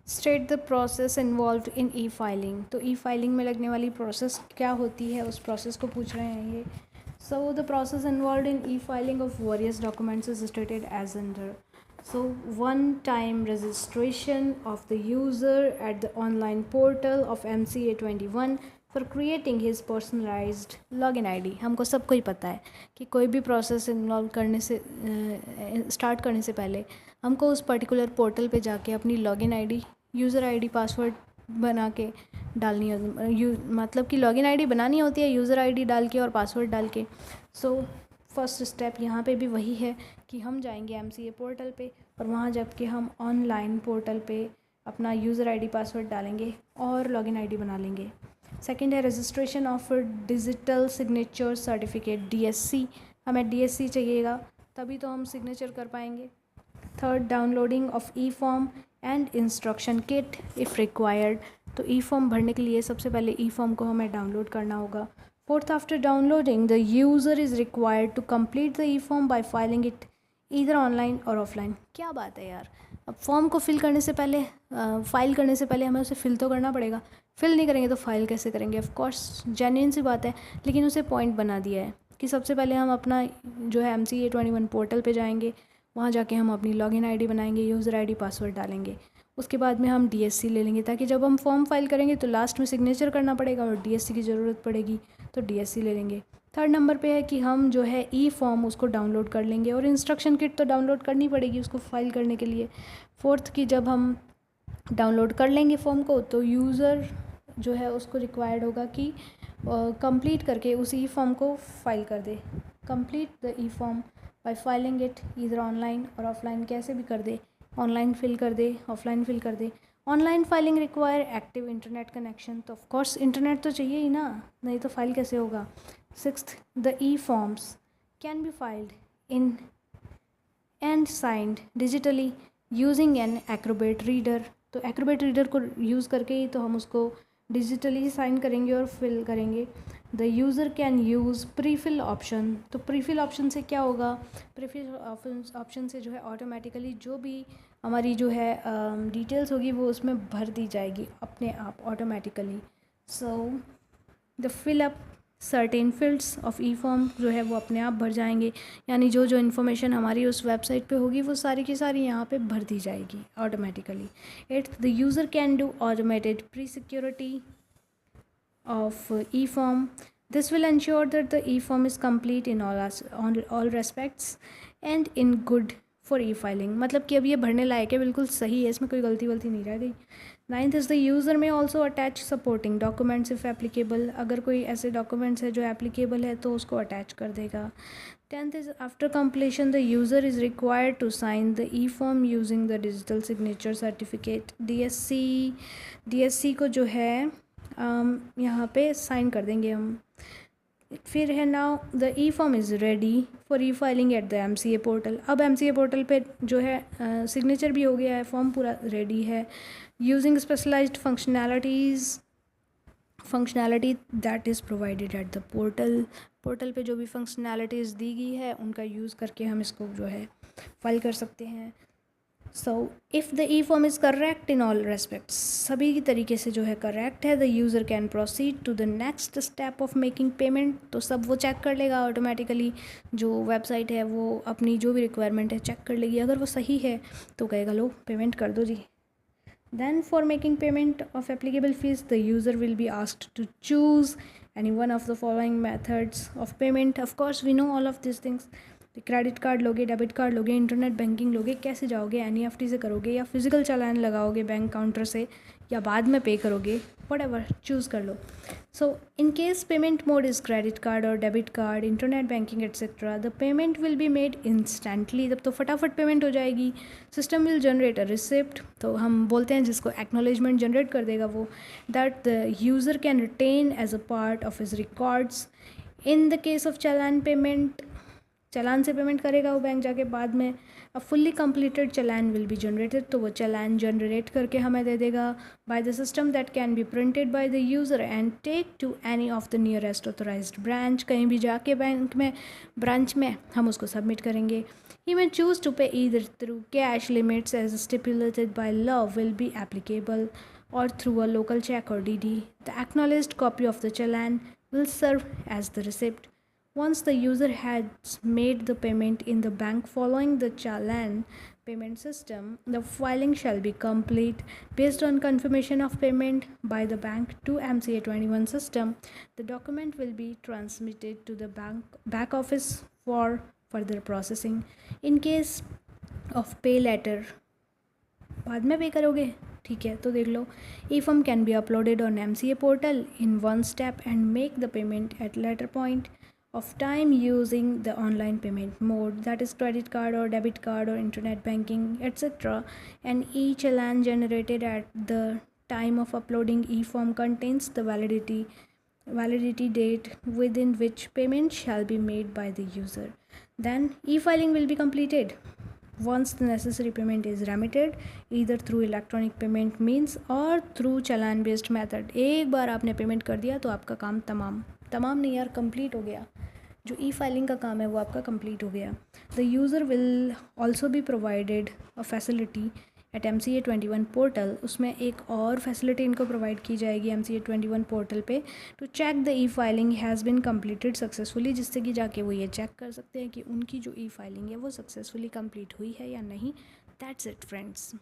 State the process involve in e filing. तो ई filing में लगने वाली प्रोसेस क्या होती है, उस प्रोसेस को पूछ रहे हैं ये। So the process involve in e filing of various documents is stated as under. So one time registration of the user at the online portal of MCA 21 for creating his personalized login ID। हमको सबको ही पता है कि कोई भी process involve करने से start करने से पहले हमको उस पर्टिकुलर पोर्टल पे जाके अपनी login ID, user ID, password बना के डालनी है। मतलब कि लॉगिन आईडी बनानी होती है यूज़र आईडी डाल के और पासवर्ड डाल के। सो फर्स्ट स्टेप यहाँ पे भी वही है कि हम जाएंगे MCA पोर्टल पे और वहाँ जबकि हम ऑनलाइन पोर्टल पे अपना यूज़र आईडी पासवर्ड डालेंगे और लॉगिन आईडी बना लेंगे। सेकंड है registration of digital signature certificate DSC। हमें DSC चाहिएगा तभी तो हम सिग्नेचर कर पाएंगे। Third downloading of e form and instruction kit if required. तो ई फॉर्म भरने के लिए सबसे पहले ई फॉर्म को हमें डाउनलोड करना होगा। Fourth, after downloading the user is required to complete the e form by filing it either online और ऑफलाइन। क्या बात है यार, अब फॉर्म को फिल करने से पहले फाइल करने से पहले हमें उसे फिल तो करना पड़ेगा। फिल नहीं करेंगे तो फाइल कैसे करेंगे? ऑफ कोर्स जेन्युइन सी बात है, लेकिन उसे पॉइंट बना दिया है कि सबसे पहले हम अपना जो है MCA 21 पोर्टल पे जाएंगे, वहाँ जाके हम अपनी लॉगिन आईडी बनाएंगे, यूज़र आईडी पासवर्ड डालेंगे। उसके बाद में हम DSC ले लेंगे ताकि जब हम फॉर्म फाइल करेंगे तो लास्ट में सिग्नेचर करना पड़ेगा और DSC की ज़रूरत पड़ेगी, तो DSC ले लेंगे। थर्ड नंबर पे है कि हम जो है ई फॉर्म उसको डाउनलोड कर लेंगे और इंस्ट्रक्शन किट तो डाउनलोड करनी पड़ेगी उसको फाइल करने के लिए। फोर्थ कि जब हम डाउनलोड कर लेंगे फॉर्म को तो यूज़र जो है उसको रिक्वायर्ड होगा कि कंप्लीट करके उस ई फॉर्म को फाइल कर दे। Complete the e form by filing it either online और ऑफलाइन, कैसे भी कर दे, ऑनलाइन फिल कर दे, ऑफलाइन फिल कर दे। Online filing require active internet connection. तो ऑफ कोर्स इंटरनेट तो चाहिए ही ना, नहीं तो फाइल कैसे होगा। Sixth, the e forms can be filed in and signed digitally using an acrobat reader. तो एक्रोबेट रीडर को यूज़ करके ही तो हम उसको डिजिटली साइन करेंगे और फिल करेंगे। The user can use prefill option. तो प्रीफिल ऑप्शन से क्या होगा? प्रीफिल ऑप्शन से जो है ऑटोमेटिकली जो भी हमारी जो है डिटेल्स होगी वो उसमें भर दी जाएगी अपने आप automatically. So the fill up certain fields of e form जो है वो अपने आप भर जाएंगे, यानी जो जो इन्फॉर्मेशन हमारी उस वेबसाइट पे होगी वो सारी की सारी यहाँ पे भर दी जाएगी automatically. Eighth, the user can do automated pre security of e-form. This will ensure that the e-form is complete in all respects and in good for e-filing। मतलब कि अब ये भरने लायक है, बिल्कुल सही है, इसमें कोई गलती वलती नहीं रह गई। नाइन्थ इज़ द यूज़र में also attach supporting documents if applicable. अगर कोई ऐसे डॉक्यूमेंट्स है जो एप्लीकेबल है तो उसको अटैच कर देगा। Tenth is after completion the user is required to sign the e form using the digital signature certificate DSC को जो है यहाँ पे साइन कर देंगे हम। फिर है now the e form is ready for E filing at the MCA portal. अब MCA पोर्टल पे जो है सिग्नेचर भी हो गया है, फॉर्म पूरा रेडी है। Using specialized functionality that is provided at the portal पे जो भी फंक्शनैलिटीज़ दी गई है उनका यूज़ करके हम इसको जो है फाइल कर सकते हैं। So if the e form is correct in all respects, सभी की तरीके से जो है करेक्ट है, the user can proceed to the next step of making payment. तो सब वो चेक कर लेगा ऑटोमेटिकली, जो वेबसाइट है वो अपनी जो भी रिक्वायरमेंट है चेक कर लेगी, अगर वो सही है तो कहेगा लो पेमेंट कर दो जी। Then for making payment of applicable fees, the user will be asked to choose any one of the following methods of payment. Of course, we know all of these things. Credit card लोगे, debit card लोगे, internet banking लोगे, कैसे जाओगे? NEFT से करोगे या physical चालान लगाओगे bank counter से, या बाद में पे करोगे, whatever चूज़ कर लो। So in case payment mode is credit card और debit card, internet banking etcetera, the payment will be made instantly. तब तो फटाफट पेमेंट हो जाएगी। System will generate a receipt, तो हम बोलते हैं जिसको एक्नॉलेजमेंट जनरेट कर देगा वो, that the user can retain as a part of his records. In the case of challan payment, challan से पेमेंट करेगा वो बैंक जाके बाद में। A fully completed challan will be generated, तो वो चालान जनरेट करके हमें दे देगा by the system that can be printed by the user and take to any of the nearest authorised branch. कहीं भी जाके बैंक में ब्रांच में हम उसको सबमिट करेंगे। He may choose to pay either through cash, limits as stipulated by law will be applicable, or through a local check or DD. The acknowledged copy of the challan will serve as the receipt. Once the user has made the payment in the bank following the challan payment system, the filing shall be complete. Based on confirmation of payment by the bank to MCA 21 system, the document will be transmitted to the back office for further processing. In case of pay later, बाद में पे करोगे, ठीक है, तो देख लो, e form can be uploaded on MCA portal in one step and make the payment at later point of time using the online payment mode, that is credit card or debit card or internet banking, etc. And each challan generated at the time of uploading e-form contains the validity date within which payment shall be made by the user. Then e-filing will be completed once the necessary payment is remitted either through electronic payment means or through challan based method. एक बार आपने payment कर दिया तो आपका काम तमाम नहीं यार, कंप्लीट हो गया। जो ई फाइलिंग का काम है वो आपका कंप्लीट हो गया। The user will also be provided a facility eight MCA 21 portal. उसमें एक और फैसिलिटी इनको प्रोवाइड की जाएगी MCA 21 पोर्टल पे, to check the e filing has been completed successfully, जिससे कि जाके वो ये चेक कर सकते हैं कि उनकी जो ई फाइलिंग है वो सक्सेसफुली कंप्लीट हुई है या नहीं। That's it friends.